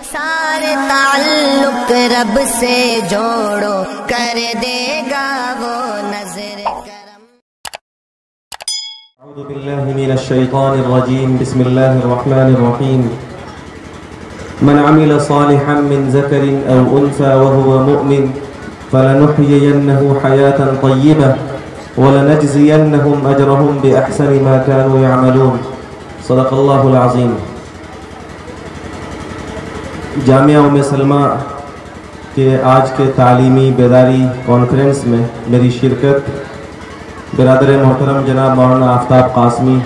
سارے تعلق رب سے جوڑو کر دے گا وہ نظر کرم۔ اعوذ باللہ من الشیطان الرجیم، بسم اللہ الرحمن الرحیم۔ من عمل صالحا من ذکر او انثى وهو مؤمن فلنحيينه حياة طیبة ولنجزینهم اجرهم باحسن ما كانوا يعملون۔ صدق اللہ العظیم۔ جامعہ ام سلمہ کے آج کے تعلیمی بیداری کانفرنس میں میری شرکت برادر محترم جناب مولانا آفتاب قاسمی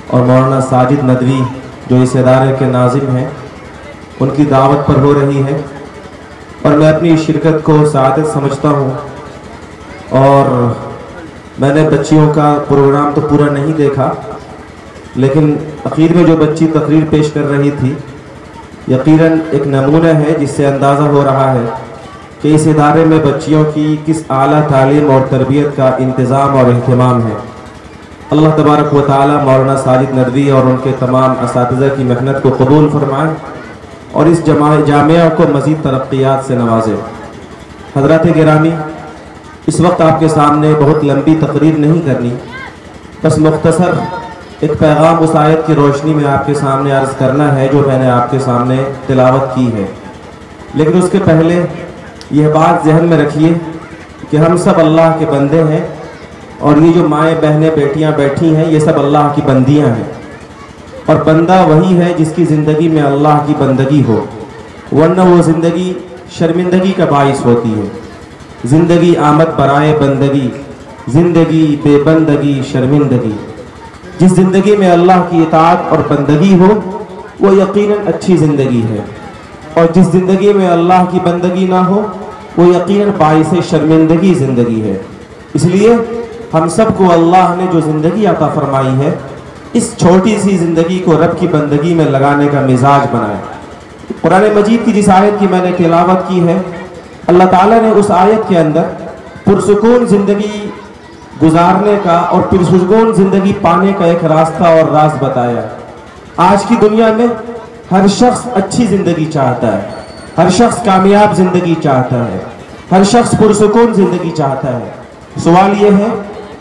اور مولانا ساجد ندوی جو اس ادارے کے ناظم ہیں ان کی دعوت پر ہو رہی ہے، اور میں اپنی شرکت کو سعادت سمجھتا ہوں۔ اور میں نے بچیوں کا پروگرام تو پورا نہیں دیکھا، لیکن اخیر میں جو بچی تقریر پیش کر رہی تھی یقیناً ایک نمونہ ہے جس سے اندازہ ہو رہا ہے کہ اس ادارے میں بچیوں کی کس اعلیٰ تعلیم اور تربیت کا انتظام اور اہتمام ہے۔ اللہ تبارک و تعالی مولانا ساجد ندوی اور ان کے تمام اساتذہ کی محنت کو قبول فرمائے اور اس جامعہ کو مزید ترقیات سے نوازے۔ حضرات گرامی، اس وقت آپ کے سامنے بہت لمبی تقریر نہیں کرنی، بس مختصر ایک پیغام اس آیت کی روشنی میں آپ کے سامنے عرض کرنا ہے جو میں نے آپ کے سامنے تلاوت کی ہے۔ لیکن اس کے پہلے یہ بات ذہن میں رکھیے کہ ہم سب اللہ کے بندے ہیں، اور یہ جو مائیں بہنیں بیٹیاں بیٹھی ہیں یہ سب اللہ کی بندیاں ہیں، اور بندہ وہی ہے جس کی زندگی میں اللہ کی بندگی ہو، ورنہ وہ زندگی شرمندگی کا باعث ہوتی ہے۔ زندگی آمد برائے بندگی، زندگی بے بندگی شرمندگی۔ جس زندگی میں اللہ کی اطاعت اور بندگی ہو وہ یقیناً اچھی زندگی ہے، اور جس زندگی میں اللہ کی بندگی نہ ہو وہ یقیناً باعث شرمندگی زندگی ہے۔ اس لیے ہم سب کو اللہ نے جو زندگی عطا فرمائی ہے اس چھوٹی سی زندگی کو رب کی بندگی میں لگانے کا مزاج بنائے۔ قرآن مجید کی جس آیت کی میں نے تلاوت کی ہے، اللہ تعالیٰ نے اس آیت کے اندر پرسکون زندگی گزارنے کا اور پرسکون زندگی پانے کا ایک راستہ اور راز بتایا۔ آج کی دنیا میں ہر شخص اچھی زندگی چاہتا ہے، ہر شخص کامیاب زندگی چاہتا ہے، ہر شخص پرسکون زندگی چاہتا ہے۔ سوال یہ ہے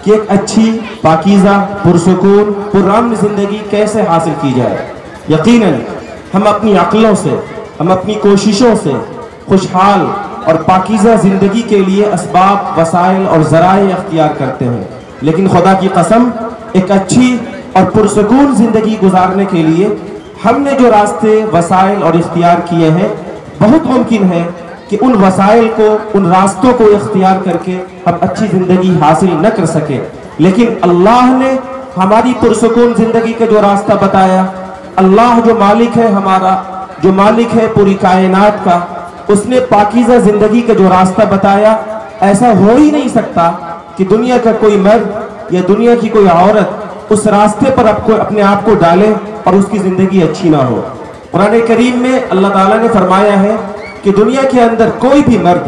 کہ ایک اچھی، پاکیزہ، پرسکون، پرامن زندگی کیسے حاصل کی جائے؟ یقیناً ہم اپنی عقلوں سے، ہم اپنی کوششوں سے خوشحال اور پاکیزہ زندگی کے لیے اسباب، وسائل اور ذرائع اختیار کرتے ہیں، لیکن خدا کی قسم ایک اچھی اور پرسکون زندگی گزارنے کے لیے ہم نے جو راستے، وسائل اور اختیار کیے ہیں، بہت ممکن ہے کہ ان وسائل کو، ان راستوں کو اختیار کر کے ہم اچھی زندگی حاصل نہ کر سکے، لیکن اللہ نے ہماری پرسکون زندگی کا جو راستہ بتایا، اللہ جو مالک ہے ہمارا، جو مالک ہے پوری کائنات کا، اس نے پاکیزہ زندگی کا جو راستہ بتایا۔ ایسا ہو ہی نہیں سکتا کہ دنیا کا کوئی مرد یا دنیا کی کوئی عورت اس راستے پر اپنے آپ کو ڈالے اور اس کی زندگی اچھی نہ ہو۔ قرآن کریم میں اللہ تعالیٰ نے فرمایا ہے کہ دنیا کے اندر کوئی بھی مرد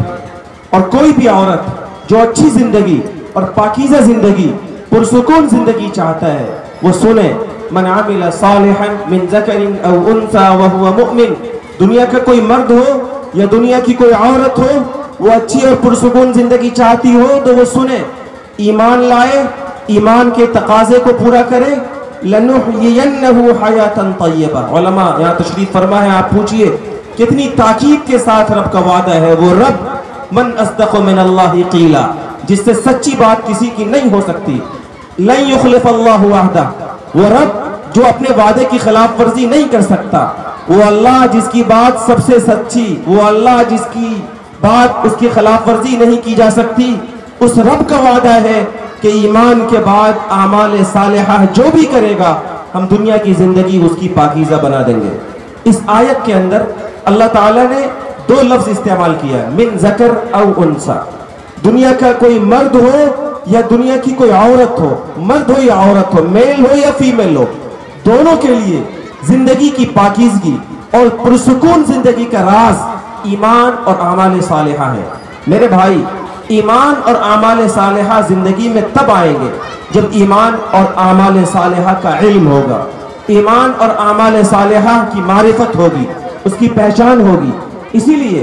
اور کوئی بھی عورت جو اچھی زندگی اور پاکیزہ زندگی، پرسکون زندگی چاہتا ہے وہ سنے، من عمل صالحا من ذکر او انثى وهو مؤمن۔ دنیا کا کوئی مرد ہو یا دنیا کی کوئی عورت ہو، وہ اچھی اور پرسکون زندگی چاہتی ہو تو وہ سنے، ایمان لائے، ایمان کے تقاضے کو پورا کرے، لَنُحْيِيَنَّهُ حَيَاةً طَيِّبَةً۔ علماء یہاں تشریف فرما ہے، آپ پوچھئے کتنی تاکید کے ساتھ رب کا وعدہ ہے۔ وہ رب من اصدق من اللہ قیلا، جس سے سچی بات کسی کی نہیں ہو سکتی۔ لن یخلف اللہ وعدہ، وہ رب جو اپنے وعدے کی خلاف ورزی نہیں کر سکتا، وہ اللہ جس کی بات سب سے سچی، وہ اللہ جس کی بات اس کی خلاف ورزی نہیں کی جا سکتی۔ اس رب کا وعدہ ہے کہ ایمان کے بعد اعمال صالحہ جو بھی کرے گا ہم دنیا کی زندگی اس کی پاکیزہ بنا دیں گے۔ اس آیت کے اندر اللہ تعالیٰ نے دو لفظ استعمال کیا ہے، من ذکر او انثى۔ دنیا کا کوئی مرد ہو یا دنیا کی کوئی عورت ہو، مرد ہو یا عورت ہو، میل ہو یا فیمیل ہو، دونوں کے لیے زندگی کی پاکیزگی اور پرسکون زندگی کا راز ایمان اور اعمال صالحہ ہے۔ میرے بھائی، ایمان اور اعمال صالحہ زندگی میں تب آئیں گے جب ایمان اور اعمال صالحہ کا علم ہوگا، ایمان اور اعمال صالحہ کی معرفت ہوگی، اس کی پہچان ہوگی. اسی لیے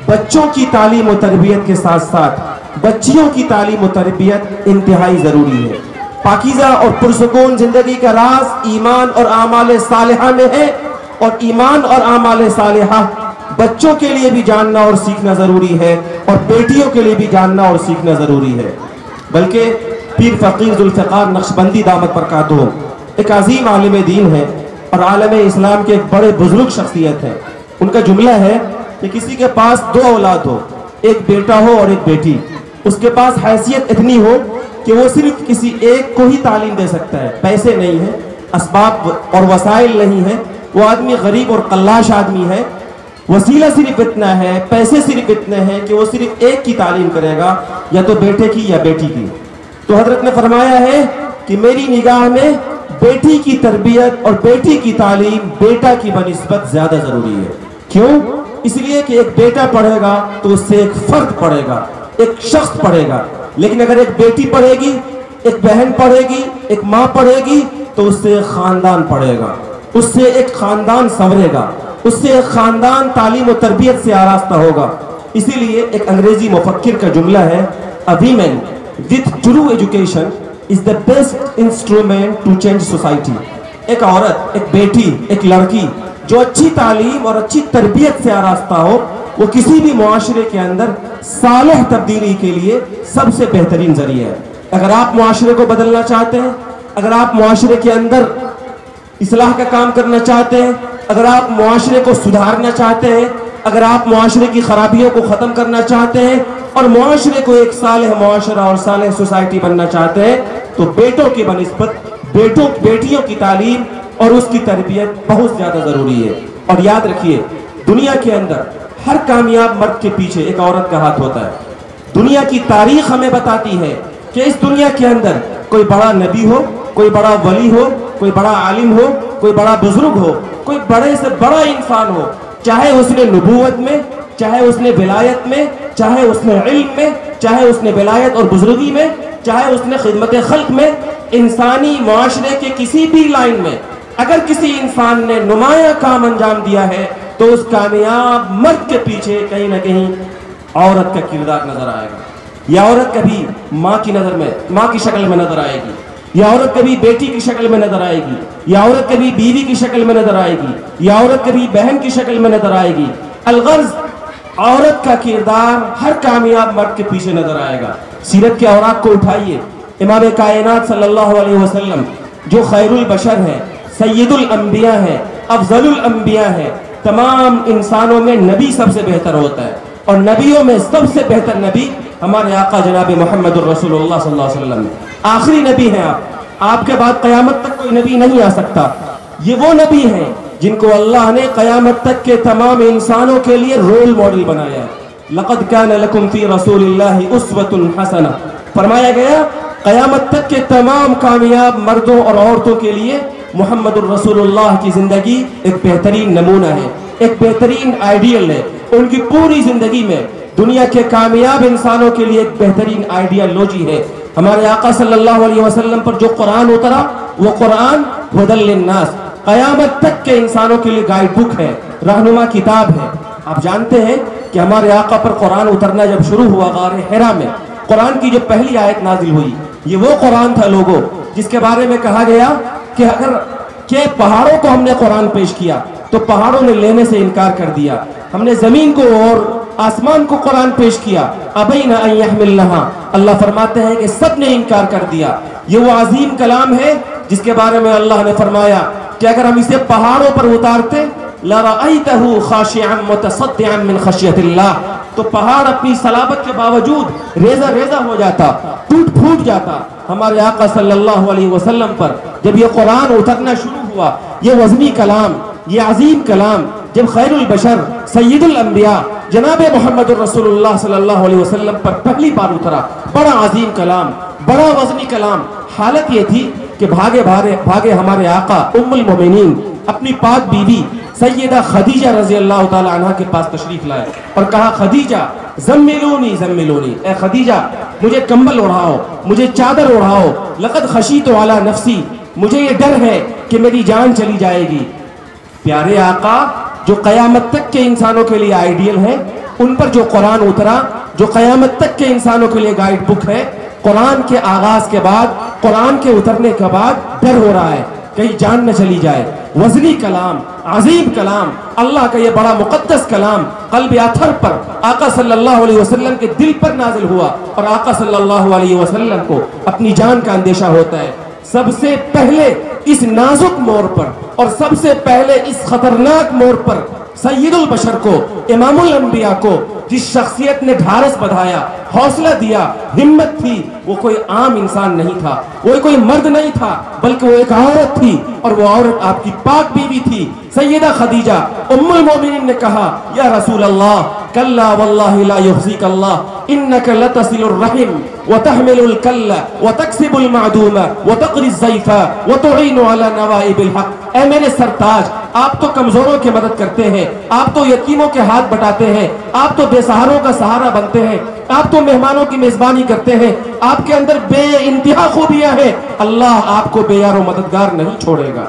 بچوں کی تعلیم و تربیت کے ساتھ ساتھ بچیوں کی تعلیم و تربیت انتہائی ضروری ہے. پاکیزہ اور پرسکون زندگی کا راز ایمان اور اعمال صالحہ میں ہے، اور ایمان اور اعمال صالحہ بچوں کے لیے بھی جاننا اور سیکھنا ضروری ہے، اور بیٹیوں کے لیے بھی جاننا اور سیکھنا ضروری ہے. بلکہ پیر فقیر ذوالفقار نقشبندی دامت برکاتہم ایک عظیم عالم دین ہے اور عالم اسلام کے ایک بڑے بزرگ شخصیت ہے. ان کا جملہ ہے کہ کسی کے پاس 2 اولاد ہو، ایک بیٹا ہو اور ایک بیٹی، اس کے پاس حیثیت اتنی ہو کہ وہ صرف کسی ایک کو ہی تعلیم دے سکتا ہے. پیسے نہیں ہیں، اسباب اور وسائل نہیں ہیں، وہ آدمی غریب اور قلاش آدمی ہے، وسیلہ صرف اتنا ہے، پیسے صرف اتنے ہیں کہ وہ صرف ایک کی تعلیم کرے گا، یا تو بیٹے کی یا بیٹی کی. تو حضرت نے فرمایا ہے کہ میری نگاہ میں بیٹی کی تربیت اور بیٹی کی تعلیم بیٹا کی بنسبت زیادہ ضروری ہے. کیوں؟ اس لیے کہ ایک بیٹا پڑھے گا تو اس سے ایک فرد پڑھے گا، ایک شخص پڑھے گا. لیکن اگر ایک بیٹی پڑھے گی، ایک بہن پڑھے گی، ایک ماں پڑھے گی، تو اس سے ایک خاندان پڑھے گا، اس سے ایک خاندان سنورے گا، اس سے ایک خاندان تعلیم و تربیت سے آراستہ ہوگا. اسی لیے ایک انگریزی مفکر کا جملہ ہے، "A woman with true education is the best instrument to change society." ایک عورت، ایک بیٹی، ایک لڑکی جو اچھی تعلیم اور اچھی تربیت سے آراستہ ہو، وہ کسی بھی معاشرے کے اندر صالح تبدیلی کے لیے سب سے بہترین ذریعہ ہے. اگر آپ معاشرے کو بدلنا چاہتے ہیں، اگر آپ معاشرے کے اندر اصلاح کا کام کرنا چاہتے ہیں، اگر آپ معاشرے کو سدھارنا چاہتے ہیں، اگر آپ معاشرے کی خرابیوں کو ختم کرنا چاہتے ہیں اور معاشرے کو ایک صالح معاشرہ اور صالح سوسائٹی بننا چاہتے ہیں، تو بیٹوں کی بنسبت بیٹیوں کی تعلیم اور اس کی تربیت بہت زیادہ ضروری ہے. اور یاد رکھیے، دنیا کے اندر ہر کامیاب مرد کے پیچھے ایک عورت کا ہاتھ ہوتا ہے. دنیا کی تاریخ ہمیں بتاتی ہے کہ اس دنیا کے اندر کوئی بڑا نبی ہو، کوئی بڑا ولی ہو، کوئی بڑا عالم ہو، کوئی بڑا بزرگ ہو، کوئی بڑے سے بڑا انسان ہو، چاہے اس نے نبوت میں، چاہے اس نے ولایت میں، چاہے اس نے علم میں، چاہے اس نے ولایت اور بزرگی میں، چاہے اس نے خدمت خلق میں، انسانی معاشرے کے کسی بھی لائن میں اگر کسی انسان نے نمایاں کام انجام دیا ہے تو اس کامیاب مرد کے پیچھے کہیں نہ کہیں عورت کا کردار نظر آئے گا. یہ عورت کبھی ماں کی شکل میں نظر آئے گی، یہ عورت کبھی بیٹی کی شکل میں نظر آئے گی، یہ عورت کبھی بیوی کی شکل میں نظر آئے گی، یہ عورت کبھی بہن کی شکل میں نظر آئے گی. الغرض عورت کا کردار ہر کامیاب مرد کے پیچھے نظر آئے گا. سیرت کے اوراق کو اٹھائیے، امام کائنات صلی اللہ علیہ وسلم جو خیر البشر ہے، سید الانبیاء ہے، افضل الانبیاء ہے، تمام انسانوں میں نبی سب سے بہتر ہوتا ہے، اور نبیوں میں سب سے بہتر نبی ہمارے آقا جناب محمد الرسول اللہ صلی اللہ علیہ وسلم آخری نبی ہیں. آپ کے بعد قیامت تک کوئی نبی نہیں آ سکتا. یہ وہ نبی ہیں جن کو اللہ نے قیامت تک کے تمام انسانوں کے لیے رول ماڈل بنایا ہے. لقد كان لكم في رسول الله اسوة حسنہ فرمایا گیا قیامت تک کے تمام کامیاب مردوں اور عورتوں کے لیے محمد الرسول اللہ کی زندگی ایک بہترین نمونہ ہے، ایک بہترین آئیڈیل ہے. ان کی پوری زندگی میں دنیا کے کامیاب انسانوں کے لیے ایک بہترین آئیڈیالوجی ہے. ہمارے آقا صلی اللہ علیہ وسلم پر جو قرآن اترا وہ قرآن ہدی للناس، قیامت تک کے انسانوں کے لیے گائیڈ بک ہے، رہنما کتاب ہے. آپ جانتے ہیں کہ ہمارے آقا پر قرآن اترنا جب شروع ہوا غار حرا میں، قرآن کی جو پہلی آیت نازل ہوئی یہ وہ قرآن تھا لوگوں جس کے بارے میں کہا گیا کہ اگر کہ پہاڑوں کو ہم نے قرآن پیش کیا تو پہاڑوں نے لینے سے انکار کر دیا، ہم نے زمین کو اور آسمان کو قرآن پیش کیا ابین ان یحملنھا، اللہ فرماتے ہیں کہ سب نے انکار کر دیا. یہ وہ عظیم کلام ہے جس کے بارے میں اللہ نے فرمایا کہ اگر ہم اسے پہاڑوں پر اتارتے لَرَأَيْتَهُ خَاشِعًا مُتَصَدِّعًا مِّن خَشْيَةِ اللَّهِ، تو پہاڑ اپنی صلابت کے باوجود ریزہ ریزہ ہو جاتا، ٹوٹ پھوٹ جاتا. ہمارے آقا صلی اللہ علیہ وسلم پر جب یہ قرآن اترنا شروع ہوا، یہ وزنی کلام، یہ عظیم کلام جب خیر البشر سید الانبیاء جناب محمد الرسول اللہ صلی اللہ علیہ وسلم پر پہلی بار اترا، بڑا عظیم کلام، بڑا وزنی کلام. حالت یہ تھی کہ بھاگے ہمارے آقا ام المومنین اپنی پاک بیوی سیدہ خدیجہ رضی اللہ تعالی عنہ کے پاس تشریف لائے اور کہا خدیجہ زملونی زملونی، اے خدیجہ مجھے کمبل اڑھاؤ، مجھے چادر اڑھاؤ، لقد خشیت علی نفسی، مجھے یہ ڈر ہے کہ میری جان چلی جائے گی. پیارے آقا جو قیامت تک کے انسانوں کے لیے آئیڈیل ہے، ان پر جو قرآن اترا، جو قیامت تک کے انسانوں کے لیے گائیڈ بک ہے، قرآن کے آغاز کے بعد، قرآن کے اترنے کے بعد ڈر ہو رہا ہے کہیں جان نہ چلی جائے۔ وزنی کلام، عظیم کلام، اللہ کا یہ بڑا مقدس کلام قلب اطہر پر آقا صلی اللہ علیہ وسلم کے دل پر نازل ہوا، اور آقا صلی اللہ علیہ وسلم کو اپنی جان کا اندیشہ ہوتا ہے۔ سب سے پہلے اس نازک موڑ پر اور سب سے پہلے اس خطرناک موڑ پر سید البشر کو، امام الانبیاء کو، جس شخصیت نے ڈھارس بڑھایا، حوصلہ دیا، ہمت تھی، وہ کوئی عام انسان نہیں تھا، وہ کوئی مرد نہیں تھا، بلکہ وہ ایک عورت تھی، اور وہ عورت آپ کی پاک بیوی تھی سیدہ خدیجہ ام المومنین نے کہا یا رسول اللہ کلا واللہ لا یخزیک اللہ انک لتصل الرحم وتحمل الکل وتکسب المعدوم وتقری الضیف وتعین علی نوائب الحق۔ اے میرے سرتاج، آپ تو کمزوروں کی مدد کرتے ہیں، آپ تو یتیموں کے ہاتھ بٹاتے ہیں، آپ تو بے سہاروں کا سہارا بنتے ہیں، آپ تو مہمانوں کی میزبانی کرتے ہیں، آپ کے اندر بے انتہا خوبیاں ہیں، اللہ آپ کو بے یار و مددگار نہیں چھوڑے گا۔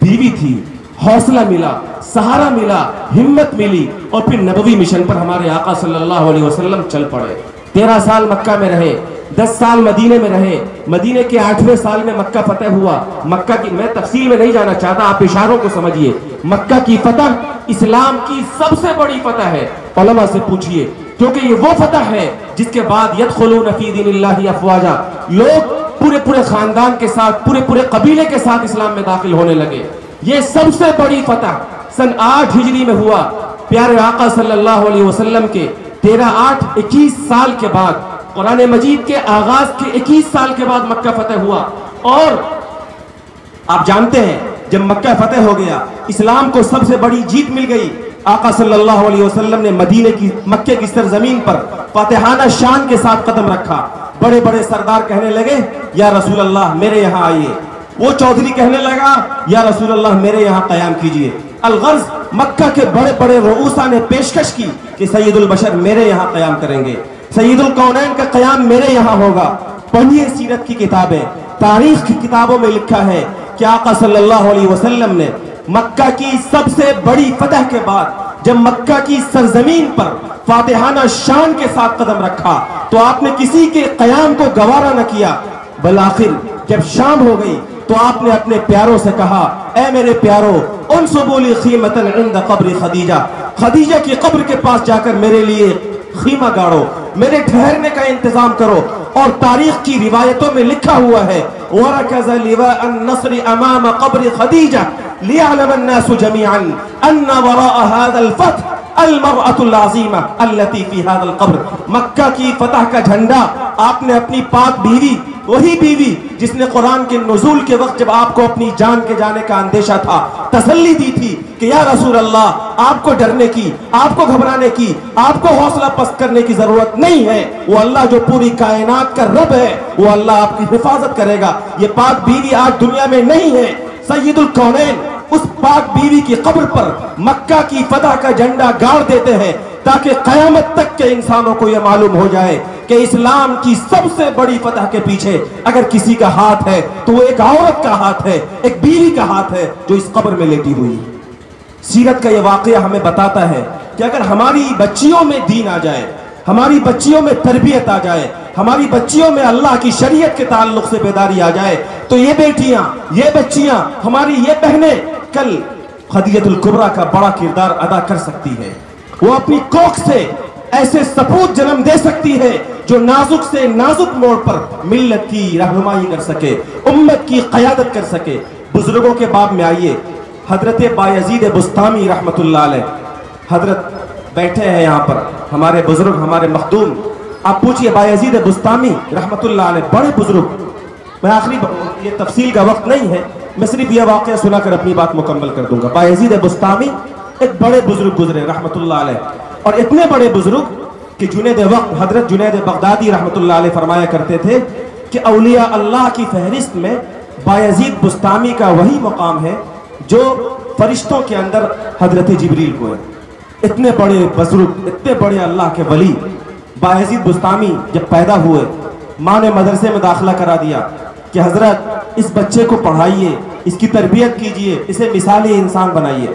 بیوی تھی، حوصلہ ملا، سہارا ملا، ہمت ملی، اور پھر نبوی مشن پر ہمارے آقا صلی اللہ علیہ وسلم چل پڑے۔ 13 سال مکہ میں رہے، 10 سال مدینے میں رہے، مدینے کے 8ویں سال میں مکہ فتح ہوا۔ مکہ کی میں تفصیل میں نہیں جانا چاہتا، آپ اشاروں کو سمجھیے۔ مکہ کی فتح اسلام کی سب سے بڑی فتح ہے، علماء سے پوچھئے، کیونکہ یہ وہ فتح ہے جس کے بعد یدخلون فی دین اللہ افواجا، لوگ پورے خاندان کے ساتھ، پورے قبیلے کے ساتھ اسلام میں داخل ہونے لگے۔ یہ سب سے بڑی فتح سن 8 ہجری میں ہوا، پیارے آقا صلی اللہ علیہ وسلم کے 21 سال کے بعد، قرآن مجید کے آغاز کے 21 سال کے بعد مکہ فتح ہوا۔ اور آپ جانتے ہیں جب مکہ فتح ہو گیا، اسلام کو سب سے بڑی جیت مل گئی، آقا صلی اللہ علیہ وسلم نے مکے کی سرزمین پر فاتحانہ شان کے ساتھ قدم رکھا۔ بڑے بڑے سردار کہنے لگے یا رسول اللہ میرے یہاں آئیے، وہ چودھری کہنے لگا یا رسول اللہ میرے یہاں قیام کیجئے۔ الغرض مکہ کے بڑے بڑے رؤوسا نے پیشکش کی کہ سید البشر میرے یہاں قیام کریں گے، سید الکونین کا قیام میرے یہاں ہوگا۔ پڑھیے سیرت کی کتابیں، تاریخ کی کتابوں میں لکھا ہے کہ آقا صلی اللہ علیہ وسلم نے مکہ کی سب سے بڑی فتح کے بعد جب مکہ کی سرزمین پر فاتحانہ شان کے ساتھ قدم رکھا تو آپ نے کسی کے قیام کو گوارا نہ کیا، بالآخر جب شام ہو گئی تو آپ نے اپنے پیاروں سے کہا اے میرے پیاروں انصبوا لی خیمۃ عند قبر خدیجہ، خدیجہ کی قبر کے پاس جا کر میرے لیے خیمہ گاڑو، میرے ٹھہرنے کا انتظام کرو۔ اور تاریخ کی روایتوں میں لکھا ہوا ہے وَرَكَزَ لِوَاءَ النَّصْرِ أَمَامَ قَبْرِ خَدِيجَةَ لِيَعْلَمَ النَّاسُ جَمِيعًا أَنَّ وَرَاءَ هَذَا الْفَتْحِ المرأة العظیمہ التي في هذا القبر۔ مکہ کی فتح کا جھنڈا آپ نے اپنی پاک بیوی، وہی بیوی جس نے قرآن کے نزول کے وقت جب آپ کو اپنی جان کے جانے کا اندیشہ تھا تسلی دی تھی کہ یا رسول اللہ آپ کو ڈرنے کی، آپ کو گھبرانے کی، آپ کو حوصلہ پست کرنے کی ضرورت نہیں ہے، وہ اللہ جو پوری کائنات کا رب ہے وہ اللہ آپ کی حفاظت کرے گا۔ یہ پاک بیوی آج دنیا میں نہیں ہے، سید الکونین اس پاک بیوی کی قبر پر مکہ کی فتح کا جھنڈا گاڑ دیتے ہیں تاکہ قیامت تک کے انسانوں کو یہ معلوم ہو جائے کہ اسلام کی سب سے بڑی فتح کے پیچھے اگر کسی کا ہاتھ ہے تو وہ ایک عورت کا ہاتھ ہے، ایک بیوی کا ہاتھ ہے جو اس قبر میں لیٹی ہوئی۔ سیرت کا یہ واقعہ ہمیں بتاتا ہے کہ اگر ہماری بچیوں میں دین آ جائے، ہماری بچیوں میں تربیت آ جائے، ہماری بچیوں میں اللہ کی شریعت کے تعلق سے بیداری آ جائے تو یہ بیٹیاں، یہ بچیاں، ہماری یہ بہنیں کل خدیجہ الکبریٰ کا بڑا کردار ادا کر سکتی ہے۔ وہ اپنی کوکھ سے ایسے سپوت جنم دے سکتی ہے جو نازک سے نازک موڑ پر ملت کی رہنمائی کر سکے، امت کی قیادت کر سکے۔ بزرگوں کے باب میں آئیے، حضرت بایزید بسطامی رحمت اللہ علیہ، حضرت بیٹھے ہیں یہاں پر، ہمارے بزرگ، ہمارے مخدوم۔ آپ پوچھئے بایزید بسطامی رحمت اللہ علیہ، بڑے بزرگ، میں آخری یہ تفصیل کا وقت نہیں ہے، میں صرف یہ واقعہ سنا کر اپنی بات مکمل کر دوں گا۔ بایزید بسطامی ایک بڑے بزرگ گزرے رحمت اللہ علیہ، اور اتنے بڑے بزرگ کہ جنید وقت حضرت جنید بغدادی رحمت اللہ علیہ فرمایا کرتے تھے کہ اولیاء اللہ کی فہرست میں بایزید بسطامی کا وہی مقام ہے جو فرشتوں کے اندر حضرت جبریل کو ہے۔ اتنے بڑے بزرگ، اتنے بڑے اللہ کے ولی بایزید بسطامی جب پیدا ہوئے، ماں نے مدرسے میں داخلہ کرا دیا کہ حضرت اس بچے کو پڑھائیے، اس کی تربیت کیجئے، اسے مثالی انسان بنائیے۔